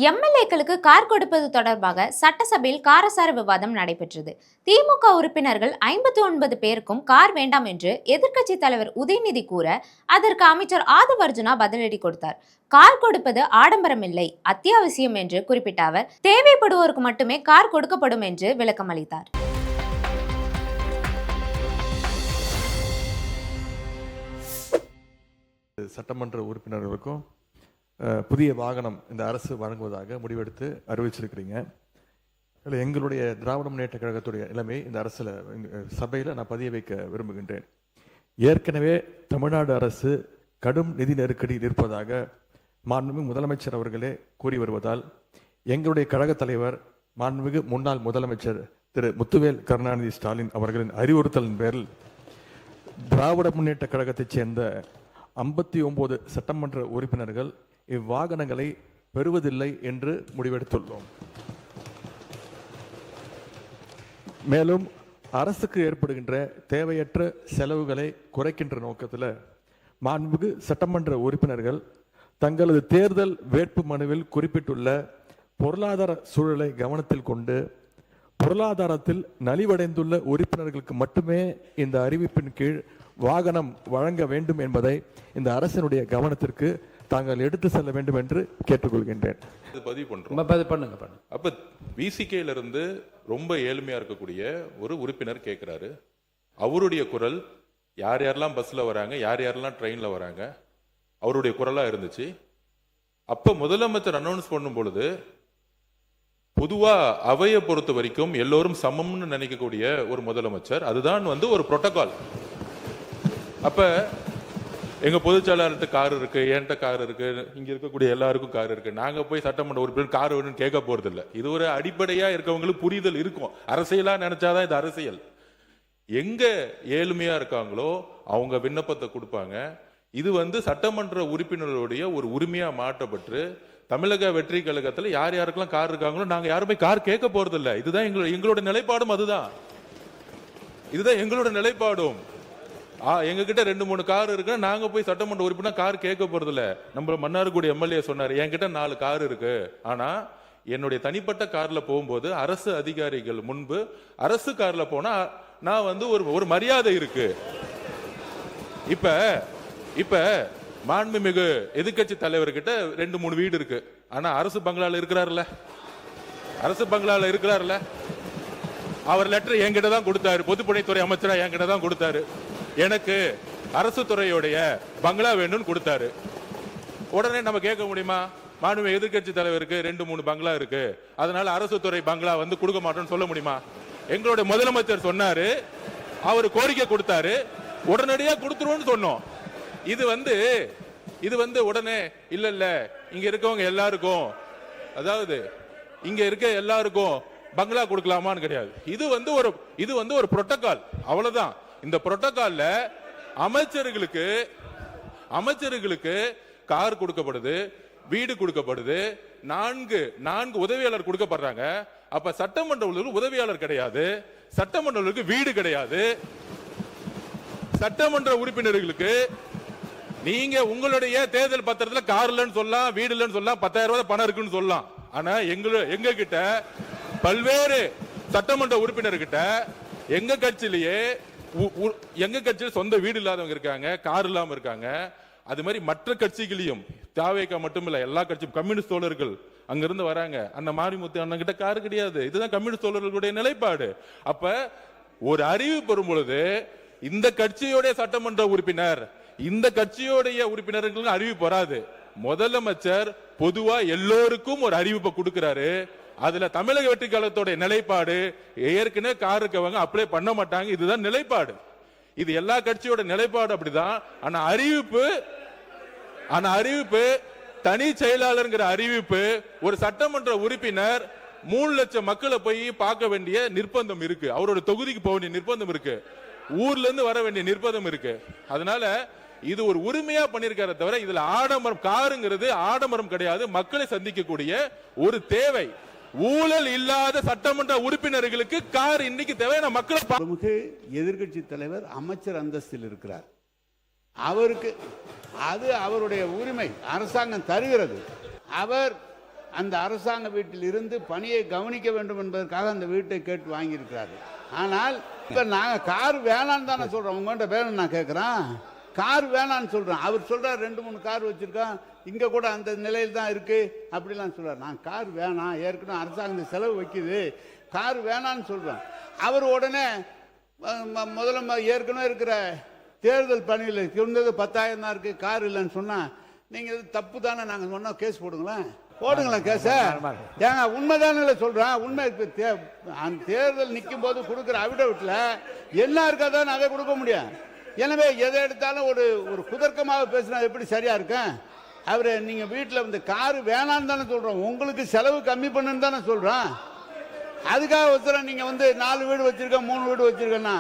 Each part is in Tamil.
எம்எல்ஏக்களுக்கு கார் கொடுப்பது தொடர்பாக சட்டசபையில் காரசார விவாதம் நடைபெற்றது. திமுக உறுப்பினர்கள் 59 பேருக்கும் கார் வேண்டாம் என்று எதிர்க்கட்சி தலைவர் உதயநிதி கூற, அதற்கு அமைச்சர் ஆதவ் அர்ஜுனா பதிலடி கொடுத்தார். கார் கொடுப்பது ஆடம்பரம் இல்லை, அத்தியாவசியம் என்று குறிப்பிட்ட அவர், தேவைப்படுவோருக்கு மட்டுமே கார் கொடுக்கப்படும் என்று விளக்கம் அளித்தார். சட்டமன்ற உறுப்பினர்களுக்கும் புதிய வாகனம் இந்த அரசு வழங்குவதாக முடிவெடுத்து அறிவிச்சிருக்கிறீங்க. எங்களுடைய திராவிட முன்னேற்ற கழகத்துடைய நிலைமை இந்த அரசில் சபையில் நான் பதிய வைக்க விரும்புகின்றேன். ஏற்கனவே தமிழ்நாடு அரசு கடும் நிதி நெருக்கடியில் இருப்பதாக மாண்புமிகு முதலமைச்சர் அவர்களே கூறி வருவதால் எங்களுடைய கழக தலைவர் மாண்புமிகு முன்னாள் முதலமைச்சர் திரு முத்துவேல் கருணாநிதி ஸ்டாலின் அவர்களின் அறிவுறுத்தலின் பேரில் திராவிட முன்னேற்ற கழகத்தைச் சேர்ந்த 59 சட்டமன்ற உறுப்பினர்கள் இவ்வாகனங்களை பெறுவதில்லை என்று முடிவெடுத்துள்ளோம். மேலும் அரசுக்கு ஏற்படுகின்ற தேவையற்ற செலவுகளை குறைக்கின்ற நோக்கத்தில் மாண்புமிகு சட்டமன்ற உறுப்பினர்கள் தங்களது தேர்தல் வேட்பு மனுவில் குறிப்பிட்டுள்ள பொருளாதார சூழலை கவனத்தில் கொண்டு பொருளாதாரத்தில் நலிவடைந்துள்ள உறுப்பினர்களுக்கு மட்டுமே இந்த அறிவிப்பின் கீழ் வாகனம் வழங்க வேண்டும் என்பதை இந்த அரசினுடைய கவனத்திற்கு தாங்கள் எடுத்து செல்ல வேண்டும் என்று கேட்டுக்கொள்கின்றேன். பதிவு பண்றோம். அப்ப விசிகேல இருந்து ரொம்ப ஏழ்மையா இருக்கக்கூடிய ஒரு உறுப்பினர் கேட்கிறாரு. அவருடைய குரல் யார் யாரெல்லாம் பஸ்ல வராங்க, யார் யாரெல்லாம் ட்ரெயின்ல வராங்க, அவருடைய குரலா இருந்துச்சு. அப்ப முதலமைச்சர் அனௌன்ஸ் பண்ணும் பொழுது பொதுவா அவையை பொறுத்த வரைக்கும் எல்லோரும் சமம்னு நினைக்கக்கூடிய ஒரு முதலமைச்சர், அதுதான் ஒரு புரோட்டோகால். அப்ப எங்க பொதுச்செயலாளர்கிட்ட கார் இருக்கு, என்கிட்ட கார் இருக்கு, இங்க இருக்கக்கூடிய எல்லாருக்கும் கார் இருக்கு. நாங்க போய் சட்டமன்ற உறுப்பினர் கார் வேணும்னு கேட்க போறது இல்லை. இது ஒரு அடிப்படையா இருக்கவங்களுக்கு புரிதல் இருக்கும். அரசியலா நினைச்சாதான் இது அரசியல். எங்க ஏழ்மையா இருக்காங்களோ அவங்க விண்ணப்பத்தை கொடுப்பாங்க. இது சட்டமன்ற உறுப்பினர்களுடைய ஒரு உரிமையா மாற்றப்பட்டு தமிழக வெற்றி கழகத்தில் யார் யாருக்கெல்லாம் கார் இருக்காங்களோ நாங்க யாருமே கார் கேட்க போறது இல்லை. இதுதான் எங்களோட நிலைப்பாடும். இதுதான் எங்களோட நிலைப்பாடும். எங்க கிட்ட 2-3 கார் இருக்கு, நாங்க போய் சட்டமன்ற உறுப்பினர் கார் கேட்க போறது இல்ல. நம்ம மன்னார்குடி எம்எல்ஏ சொன்னாரு, என்கிட்ட 4 கார் இருக்கு, ஆனா என்னுடைய தனிப்பட்ட கார்ல போகும்போது அரசு அதிகாரிகள் முன்பு அரசு கார்ல போனா நான் ஒரு மரியாதை இருக்கு. இப்ப மாண்புமிகு எதிர்க்கட்சி தலைவர்கிட்ட 2-3 வீடு இருக்கு, ஆனா அரசு பங்களால இருக்கிறாருல்ல. அவர் லெட்டர் என்கிட்ட தான் கொடுத்தாரு, பொதுப்பணித்துறை அமைச்சரா என்கிட்ட தான் கொடுத்தாரு. எனக்கு அரசு துறையுடைய பங்களா வேணும்னு கொடுத்தாரு. உடனே நம்ம கேட்க முடியுமா? மாண்புமிகு எதிர்க்கட்சி தலைவருக்கு 2-3 பங்களா இருக்கு, அதனால அரசு துறை பங்களா கொடுக்க மாட்டோம்னு சொல்ல முடியுமா? எங்களுடைய முதலமைச்சர் சொன்னாரு, அவர் கோரிக்கை கொடுத்தாரு, உடனடியா கொடுத்துருவோம்னு சொன்னோம். இது உடனே இல்ல இங்க இருக்கவங்க எல்லாருக்கும், அதாவது இங்க இருக்க எல்லாருக்கும் பங்களா கொடுக்கலாமான்னு கிடையாது. இது ஒரு புரோட்டோகால், அவ்வளவுதான். இந்த புரோட்டோகால்ல அமைச்சர்களுக்கு கார் கொடுக்கப்படுது, வீடு கொடுக்கப்படுது, 4 உதவியாளர் கொடுக்கப்படுறாங்க. அப்ப சட்டமன்ற உதவியாளர் கிடையாது, சட்டமன்ற வீடு கிடையாது. சட்டமன்ற உறுப்பினர்களுக்கு நீங்க உங்களுடைய தேர்தல் பத்திரத்துல கார் இல்லைன்னு சொல்லலாம், வீடு இல்லைன்னு சொல்லலாம், 10,000 ரூபாய் பணம் இருக்குன்னு சொல்லலாம். ஆனா எங்க கிட்ட பல்வேறு சட்டமன்ற உறுப்பினர்கிட்ட எங்க கட்சியில சொந்த வீடு இல்லாதவங்க இருக்காங்க, கார் இல்லாம இருக்காங்க. அது மாதிரி மற்ற கட்சிகளையும், தாவேகா மட்டும் இல்ல, எல்லா கட்சியும் கம்யூனிஸ்ட் தோழர்கள் அங்க இருந்து வராங்க. அந்த மாரிமுத்து அண்ணன் கிட்ட கார் கிடையாது. இதுதான் கம்யூனிஸ்ட் தோழர்களுடைய நிலைப்பாடு. அப்ப ஒரு அறிவிப்பு வரும் பொழுது இந்த கட்சியோடைய சட்டமன்ற உறுப்பினர், இந்த கட்சியோடைய உறுப்பினர்களுக்கு அறிவிப்பு வராது. முதலமைச்சர் பொதுவா எல்லோருக்கும் ஒரு அறிவிப்பை கொடுக்கிறாரு. அதுல தமிழக வெற்றி கழகத்தோட நிலைப்பாடு, ஏற்கனவே கார் இருக்கவங்க அப்ளை பண்ண மாட்டாங்க, இதுதான் நிலைப்பாடு. இது எல்லா கட்சியோட நிலைப்பாடு அப்படிதான். ஆனா அறிவிப்பு தனி செயலாளர் அறிவிப்பு, ஒரு சட்டமன்ற உறுப்பினர் 3 லட்சம் மக்களை போய் பார்க்க வேண்டிய நிர்பந்தம் இருக்கு, அவரோட தொகுதிக்கு போக வேண்டிய நிர்பந்தம் இருக்கு, ஊர்ல இருந்து வர வேண்டிய நிர்பந்தம் இருக்கு. அதனால இது ஒரு உரிமையா பண்ணிருக்கார தவிர இதுல ஆடம்பரம், காருங்கிறது ஆடம்பரம் கிடையாது, மக்களை சந்திக்கக்கூடிய ஒரு தேவை. ஊழல் இல்லாத சட்டமன்ற உறுப்பினர்களுக்கு கார் இன்னைக்கு தேவையான மக்களை. எதிர்க்கட்சி தலைவர் அமைச்சர் அந்தஸ்தில் இருக்கிறார், அவருக்கு அது அவருடைய உரிமை, அரசாங்கம் தருகிறது. அவர் அந்த அரசாங்க வீட்டில் இருந்து பணியை கவனிக்க வேண்டும் என்பதற்காக அந்த வீட்டை கேட்டு வாங்கியிருக்கிறாரு. ஆனால் இப்போ நாங்கள் கார் வேணான்னு தானே சொல்கிறோம். உங்கள்கிட்ட வேணும்னு நான் கேட்குறேன், கார் வேணான்னு சொல்கிறேன். அவர் சொல்கிறார் 2-3 கார் வச்சுருக்கோம், இங்கே கூட அந்த நிலையில் தான் இருக்குது அப்படிலாம் சொல்கிறார். நான் கார் வேணாம், ஏற்கனவே அரசாங்கம் செலவு வைக்குது, கார் வேணான்னு சொல்கிறேன். அவர் உடனே முதல்ல ஏற்கனவே இருக்கிற தேர்தல் பணியில் இருந்தது 10,000 தான் இருக்குது, கார் இல்லைன்னு சொன்னால் நீங்கள் இது தப்பு தானே நாங்கள் சொன்னால் கேஸ் போடுங்களேன் கேஸ. ஏங்க உண்மைதானே சொல்கிறேன், உண்மை. அந்த தேர்தல் நிற்கும் போது கொடுக்குற அவிடவிட்டில் என்ன இருக்காதான் அதை கொடுக்க முடியும். எனவே எதை எடுத்தாலும் ஒரு குதர்க்கமாக பேசினா எப்படி சரியா இருக்கேன்? அவரு நீங்க வீட்டில் வந்து காரு வேணான்னு தானே சொல்றோம், உங்களுக்கு செலவு கம்மி பண்ணுன்னு தானே சொல்றோம். அதுக்காக ஒருத்தர நீங்க வந்து 4 வீடு வச்சிருக்க 3 வீடு வச்சிருக்கேன்னா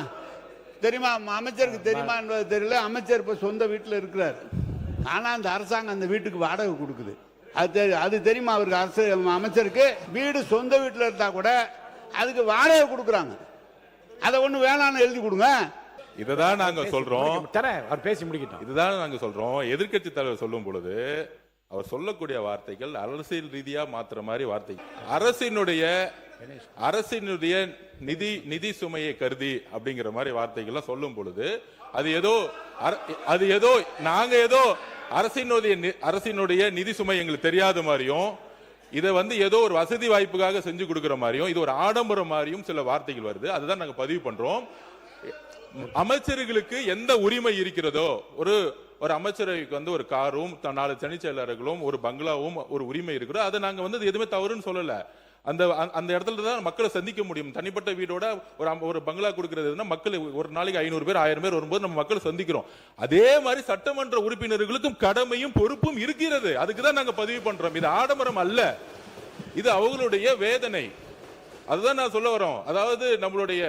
தெரியுமா? அமைச்சருக்கு தெரியுமா என்பது தெரியல. அமைச்சர் இப்போ சொந்த வீட்டில் இருக்கிறார், ஆனால் அந்த அரசாங்கம் அந்த வீட்டுக்கு வாடகை கொடுக்குது. அது தெரியுமா அவருக்கு? அமைச்சருக்கு வீடு சொந்த வீட்டில் இருந்தா கூட அதுக்கு வாடகை கொடுக்குறாங்க. அதை ஒன்று வேணான்னு எழுதி கொடுங்க. இதுதான் நாங்க சொல்றோம். அவர் பேசி முடிக்கட்டும். இதுதான் நாங்க சொல்றோம். எதிர்க்கட்சி தலைவர் சொல்லும் பொழுது அவர் சொல்லக்கூடிய வார்த்தைகள் அரசியல் ரீதியா மாத்துற மாதிரி வார்த்தை. அரசினுடைய நிதி சுமையை கருதி அப்படிங்கிற மாதிரி வார்த்தைகள்லாம் சொல்லும் பொழுது அது ஏதோ நாங்க ஏதோ அரசினுடைய நிதி சுமை எங்களுக்கு தெரியாத மாதிரியும், இதை வந்து ஏதோ ஒரு வசதி வாய்ப்புக்காக செஞ்சு கொடுக்கிற மாதிரியும், இது ஒரு ஆடம்பரம் மாதிரியும் சில வார்த்தைகள் வருது. அதுதான் நாங்க பதிவு பண்றோம். அமைச்சர்களுக்கு எந்த உரிமை இருக்கிறதோ, ஒரு அமைச்சருக்கு வந்து ஒரு காரும் 4 தனிச் செயலர்களும் ஒரு பங்களாவும் ஒரு உரிமை இருக்கிறோம். அதை நாங்க வந்து எதுவுமே தவறுன்னு சொல்லல. அந்த இடத்துல தான் மக்களை சந்திக்க முடியும். தனிப்பட்ட வீடோட ஒரு பங்களா கொடுக்கறதுன்னா மக்கள் ஒரு நாளைக்கு 500 பேர் 1000 பேர் வரும்போது நம்ம மக்களை சந்திக்கிறோம். அதே மாதிரி சட்டமன்ற உறுப்பினர்களுக்கும் கடமையும் பொறுப்பும் இருக்கிறது. அதுக்கு தான் நாங்க பதிவு பண்றோம். இது ஆடம்பரம் அல்ல, இது அவங்களுடைய வேதனை. அதுதான் நான் சொல்ல வரோம். அதாவது நம்மளுடைய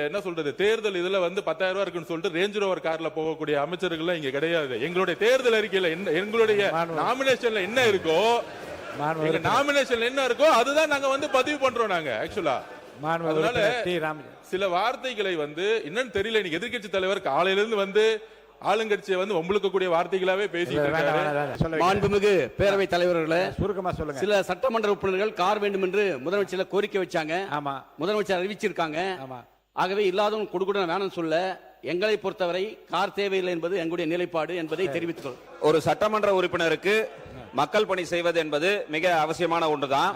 என்ன சொல்றது, தேர்தல் இதுல வந்து 10,000 ரூபாய் இருக்குன்னு சொல்லிட்டு ரேஞ்ச் ரோவர் கார்ல போகக்கூடிய அமைச்சர்கள் இங்க கிடையாது. எங்களுடைய தேர்தல் அறிக்கையில எங்களுடைய நாமினேஷன்ல என்ன இருக்கோ, அதுதான் நாங்க வந்து பதிவு பண்றோம். நாங்க ஆக்சுவலா சில வார்த்தைகளை வந்து என்னன்னு தெரியல. இன்னைக்கு எதிர்க்கட்சி தலைவர் காலையிலிருந்து வந்து ஆளுங்கட்சியை வந்து ஒம்பளுக்கக்கூடிய வார்த்தைகளாவே பேசிட்டு இருக்காரு. மாண்புமிகு பேரவை தலைவர்களே, சுருக்கமா சொல்லுங்க. சில சட்டமன்ற உறுப்பினர்கள் கார் வேண்டும் என்று முதலமைச்சர் கோரிக்கை வச்சாங்க. ஆமா, முதலமைச்சர் அறிவிச்சிருக்காங்க. ஆமா. ஆகவே இல்லாதவங்க கொடுக்க வேணும்னு சொல்ல, எங்களை பொறுத்தவரை கார் தேவையில்லை என்பது எங்களுடைய நிலைப்பாடு என்பதை தெரிவித்துக் ஒரு சட்டமன்ற உறுப்பினருக்கு மக்கள் பணி செய்வது என்பது மிக அவசியமான ஒன்றுதான்.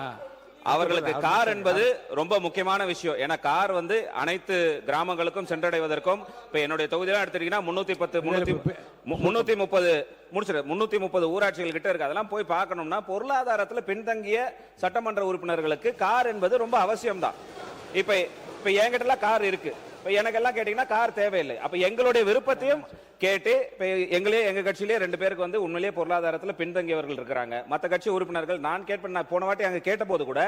அவர்களுக்கு கார் என்பது ரொம்ப முக்கியமான விஷயம். ஏன்னா கார் வந்து அனைத்து கிராமங்களுக்கும் சென்றடைவதற்கும், இப்ப என்னுடைய தொகுதியெல்லாம் எடுத்துட்டீங்கன்னா 330 ஊராட்சிகள் கிட்ட இருக்கு. அதெல்லாம் போய் பார்க்கணும்னா பொருளாதாரத்துல பின்தங்கிய சட்டமன்ற உறுப்பினர்களுக்கு கார் என்பது ரொம்ப அவசியம்தான். இப்ப என்கிட்ட எல்லாம் கார் இருக்கு, இப்ப எனக்கெல்லாம் கேட்டீங்கன்னா கார் தேவையில்லை. அப்ப எங்களுடைய விருப்பத்தையும் கேட்டு, எங்க கட்சியிலே 2 பேருக்கு வந்து உண்மையிலேயே பொருளாதாரத்தில் பின்தங்கியவர்கள் இருக்கிறாங்க. மற்ற கட்சி உறுப்பினர்கள் நான் போன வாட்டி அங்க கேட்ட போது கூட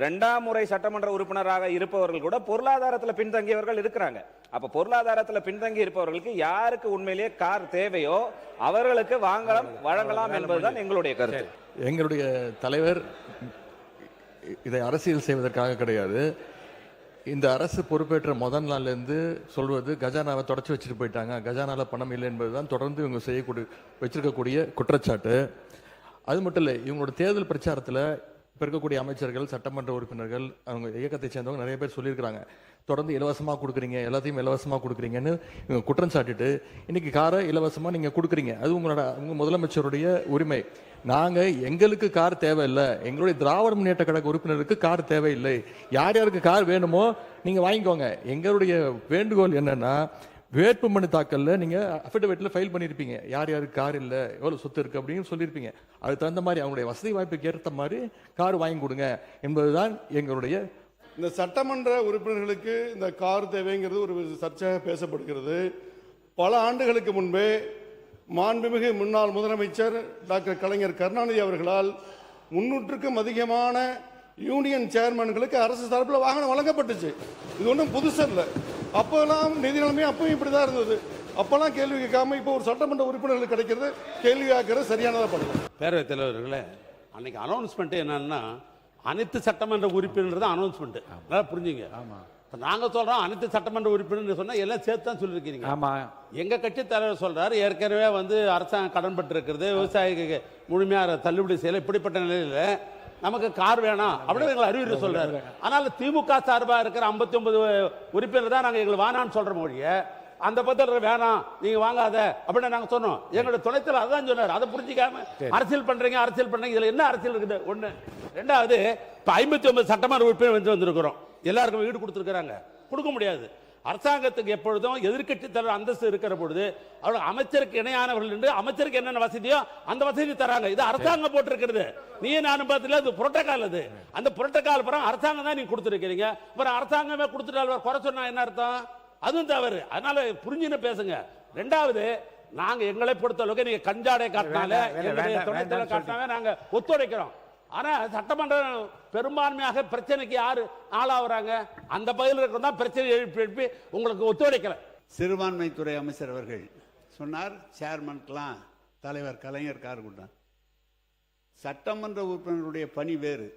2ஆம் முறை சட்டமன்ற உறுப்பினராக இருப்பவர்கள் கூட பொருளாதாரத்தில் பின்தங்கியவர்கள் இருக்கிறாங்க. அப்ப பொருளாதாரத்தில் பின்தங்கி இருப்பவர்களுக்கு யாருக்கு உண்மையிலேயே கார் தேவையோ அவர்களுக்கு வழங்கலாம் என்பதுதான் எங்களுடைய கருத்து. எங்களுடைய தலைவர் இதை அரசியல் செய்வதற்காக கிடையாது. இந்த அரசு பொறுப்பேற்ற முதல் நாள்லேருந்து சொல்வது கஜானாவை தொடச்சி வச்சுட்டு போயிட்டாங்க, கஜானாவில் பணம் இல்லை என்பதுதான் தொடர்ந்து இவங்க வச்சிருக்கக்கூடிய குற்றச்சாட்டு. அது மட்டும் இல்லை, இவங்களோட தேர்தல் பிரச்சாரத்தில் இப்போ இருக்கக்கூடிய அமைச்சர்கள், சட்டமன்ற உறுப்பினர்கள், அவங்க இயக்கத்தை சேர்ந்தவங்க நிறைய பேர் சொல்லியிருக்கிறாங்க, தொடர்ந்து இலவசமாக கொடுக்குறீங்க, எல்லாத்தையும் இலவசமாக கொடுக்குறீங்கன்னு இவங்க குற்றம் சாட்டிட்டு இன்னைக்கு காரை இலவசமாக நீங்கள் கொடுக்குறீங்க. அது உங்க முதலமைச்சருடைய உரிமை. எங்களுக்கு கார் தேவையில்லை, எங்களுடைய திராவிட முன்னேற்ற கழக உறுப்பினருக்கு கார் தேவையில்லை. யார் யாருக்கு கார் வேணுமோ நீங்கள் வாங்கிக்கோங்க. எங்களுடைய வேண்டுகோள் என்னன்னா, வேட்புமனு தாக்கல்ல நீங்க அஃபிடவிட்ல ஃபைல் பண்ணிருப்பீங்க, யார் யாருக்கு கார் இல்லை, எவ்வளவு சொத்து இருக்கு அப்படின்னு சொல்லியிருப்பீங்க. அதுக்கு தகுந்த மாதிரி அவங்களுடைய வசதி வாய்ப்புக்கு ஏற்ற மாதிரி கார் வாங்கி கொடுங்க என்பதுதான் எங்களுடைய. இந்த சட்டமன்ற உறுப்பினர்களுக்கு இந்த கார் தேவைங்கிறது ஒரு சர்ச்சையாக பேசப்படுகிறது. பல ஆண்டுகளுக்கு முன்பே மாண்புமிகு முன்னாள் முதலமைச்சர் டாக்டர் கலைஞர் கருணாநிதி அவர்களால் 300க்கும் அதிகமான யூனியன் சேர்மன்களுக்கு அரசு தரப்பில் வாகனம் வழங்கப்பட்டுச்சு. இது ஒன்றும் புதுசு இல்லை. அப்போல்லாம் நிதி நிலைமை அப்பவும் இப்படி தான் இருந்தது. அப்போல்லாம் கேள்வி கேட்காம இப்போ ஒரு சட்டமன்ற உறுப்பினர்களுக்கு கிடைக்கிறது கேள்வி கேட்கறது சரியானதாக பண்ணுவோம். பேரவைத் தலைவர்களே, அன்னைக்கு அனௌன்ஸ்மெண்ட் என்னன்னா, அனைத்து சட்டமன்ற உறுப்பினர் தான் அனௌன்ஸ்மெண்ட். நல்லா புரிஞ்சுங்க. ஆமா, இப்போ நாங்கள் சொல்கிறோம் அனைத்து சட்டமன்ற உறுப்பினர் சொன்னால் எல்லாம் சேர்த்து தான் சொல்லியிருக்கீங்க. ஆமாம், எங்கள் கட்சி தலைவர் சொல்கிறாரு, ஏற்கனவே வந்து அரசாங்கம் கடன் பட்டு இருக்கிறது, விவசாயிக்கு முழுமையாக தள்ளுபடி செய்யலை, இப்படிப்பட்ட நிலையில் நமக்கு கார் வேணாம் அப்படின்னு எங்களை அறிவுரை சொல்றாரு. அதனால திமுக சார்பா இருக்கிற 59 உறுப்பினர் தான் நாங்க எங்களை வேணான்னு சொல்ற மொழிய அந்த பத்திர வேணாம் நீங்க வாங்காத அப்படின்னு நாங்க சொன்னோம். எங்களோட துணைத்தலைவர் அதான் சொன்னார். அதை புரிஞ்சிக்காம அரசியல் பண்றீங்க இதுல என்ன அரசியல் இருக்குது? ஒண்ணு. ரெண்டாவது, இப்ப 59 சட்டமன்ற உறுப்பினர் வந்திருக்கிறோம். எல்லாருக்கும் வீடு கொடுத்துருக்காங்க. கொடுக்க முடியாது. அரசாங்கத்துக்கு எப்பொழுதும் எதிர்க்கட்சி தலைவர் அந்தஸ்து இருக்கிற பொழுது அவர் அமைச்சருக்கு இணையானவர்கள் என்று அமைச்சருக்கு என்னென்ன வசதியோ அந்த வசதி தராங்க. இது அரசாங்கம் போட்டிருக்கிறது. நீ நானும் பார்த்துல அது புரோட்டோகால். அது அந்த புரோட்டோகால் அப்புறம் அரசாங்கம் தான் நீங்க கொடுத்துருக்கீங்க. அப்புறம் அரசாங்கமே கொடுத்துட்டால் குறை சொன்னா என்ன அர்த்தம்? அதுவும் தவறு. அதனால புரிஞ்சுன்னு பேசுங்க. ரெண்டாவது, நாங்க எங்களை பொறுத்த அளவுக்கு நீங்க கஞ்சாடை காட்டினால துணைத்தலைவர் காட்டினாவே நாங்க ஒத்துழைக்கிறோம். ஆனா சட்டமன்றம் பெரும்பான்மையாக பிரச்சனைக்கு யாரு ஆளாகிறாங்க? அந்த பகுதியில் இருக்கிறதா பிரச்சனை எழுப்பி உங்களுக்கு ஒத்துழைக்கல. சிறுபான்மைத்துறை அமைச்சர் அவர்கள் சொன்னார், சேர்மனுக்கெல்லாம் தலைவர் கலைஞர் கார் கொடுத்தார். சட்டமன்ற உறுப்பினருடைய பணி வேறு,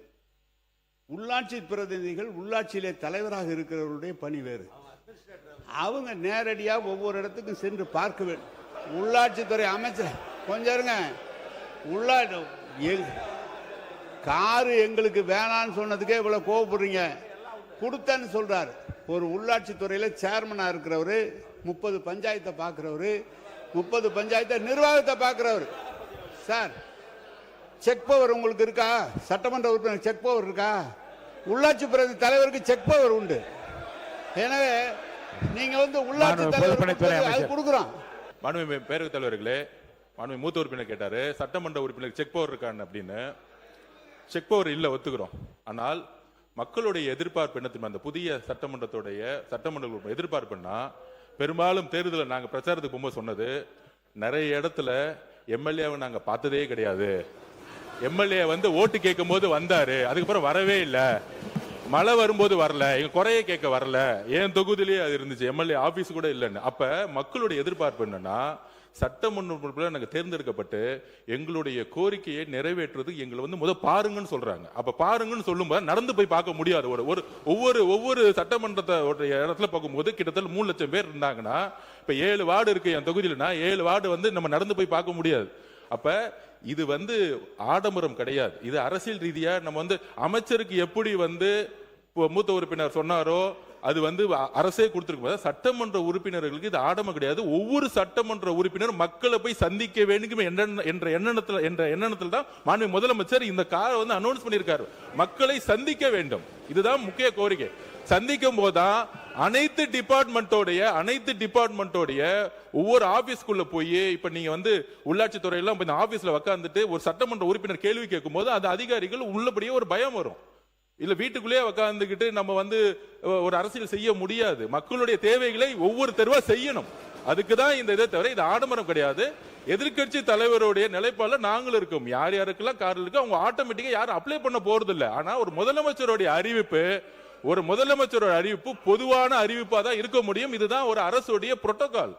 உள்ளாட்சி பிரதிநிதிகள் உள்ளாட்சியிலே தலைவராக இருக்கிறவருடைய பணி வேறு. அவங்க நேரடியாக ஒவ்வொரு இடத்துக்கும் சென்று பார்க்க வேண்டும். உள்ளாட்சித்துறை அமைச்சர் கொஞ்சம் இருங்க. காரு எங்களுக்கு வேணான்னு சொன்னதுக்கே இவ்வளவு கோவப்படுறீங்க. கொடுத்தேன்னு சொல்றாரு. ஒரு உள்ளாட்சி துறையில சேர்மனா இருக்கிறவரு, 30 பஞ்சாயத்தை பார்க்கிறவரு, 30 பஞ்சாயத்தை நிர்வாகத்தை பார்க்கிறவரு. சார், செக் பவர் உங்களுக்கு இருக்கா? சட்டமன்ற உறுப்பினர் செக் பவர் இருக்கா? உள்ளாட்சி பிரதிநிதி தலைவருக்கு செக் பவர் உண்டு. எனவே நீங்க உள்ளாட்சி தலைவர் கொடுக்குறோம். மாண்புமிகு பேரவைத் தலைவர்களே, மாண்புமிகு மூத்த உறுப்பினர் கேட்டாரு சட்டமன்ற உறுப்பினர் செக் பவர் இருக்கான்னு அப்படின்னு. செக் பவர் இல்ல, ஒத்துக்கிறோம். ஆனால் மக்களுடைய எதிர்பார்ப்பு என்ன தெரியுமா? அந்த புதிய சட்டமன்ற எதிர்பார்ப்புன்னா, பெரும்பாலும் தேர்தலில் நாங்க பிரச்சாரத்துக்கு போகும்போது சொன்னது, நிறைய இடத்துல எம்எல்ஏவை நாங்க பார்த்ததே கிடையாது. எம்எல்ஏ ஓட்டு கேட்கும் போது வந்தாரு, அதுக்கப்புறம் வரவே இல்லை. மழை வரும்போது வரல, எங்க குறைய கேட்க வரல. ஏன் தொகுதியிலேயே அது இருந்துச்சு, எம்எல்ஏ ஆபீஸ் கூட இல்லைன்னு. அப்ப மக்களுடைய எதிர்பார்ப்பு என்னன்னா, சட்டமன்ற நாங்க தேர்ந்தெடுக்கப்பட்டு எங்களுடைய கோரிக்கையை நிறைவேற்றுறது எங்களை முத பாருங்கன்னு சொல்றாங்க. அப்ப பாருங்கன்னு சொல்லும்போது நடந்து போய் பார்க்க முடியாது. ஒவ்வொரு சட்டமன்றத்தோட இடத்துல பார்க்கும்போது கிட்டத்தட்ட 3 லட்சம் பேர் இருந்தாங்கன்னா, இப்ப 7 வார்டு இருக்கு என் தொகுதியிலனா, 7 வார்டு நம்ம நடந்து போய் பார்க்க முடியாது. அப்ப இது ஆடம்பரம் கிடையாது. இது அரசியல் ரீதியா நம்ம அமைச்சருக்கு எப்படி மூத்த உறுப்பினர் சொன்னாரோ அது அரசே கொடுத்திருக்கும். சட்டமன்ற உறுப்பினர்களுக்கு இது ஆடம்பரம் கிடையாது. ஒவ்வொரு சட்டமன்ற உறுப்பினர் மக்களை போய் சந்திக்க வேண்டும் என்ற எண்ணத்தில் தான் மாண்புமிகு முதலமைச்சர் இந்த காரை அனௌன்ஸ் பண்ணியிருக்காரு. மக்களை சந்திக்க வேண்டும், இதுதான் முக்கிய கோரிக்கை. சந்திக்கும் போதுதான் அனைத்து டிபார்ட்மெண்டோடைய ஒவ்வொரு ஆபீஸ்க்குள்ள போய், இப்ப நீங்க உள்ளாட்சி துறையெல்லாம் ஆபீஸ்ல உட்கார்ந்துட்டு ஒரு சட்டமன்ற உறுப்பினர் கேள்வி கேட்கும் போது அந்த அதிகாரிகள் உள்ளபடியே ஒரு பயம் வரும். இல்ல வீட்டுக்குள்ளேயே உட்கார்ந்துகிட்டு நம்ம ஒரு அரசியல் செய்ய முடியாது. மக்களுடைய தேவைகளை ஒவ்வொரு தெருவா செய்யணும். அதுக்குதான் இந்த இதை தவிர இது ஆடம்பரம் கிடையாது. எதிர்கட்சி தலைவருடைய நிலைப்பாடுல நாங்களும் இருக்கோம். யார் யாருக்கெல்லாம் கார் இருக்கு அவங்க ஆட்டோமேட்டிக்கா யாரும் அப்ளை பண்ண போறது இல்லை. ஆனா ஒரு முதலமைச்சருடைய அறிவிப்பு பொதுவான அறிவிப்பா தான் இருக்க முடியும். இதுதான் ஒரு அரசுடைய புரோட்டோகால்.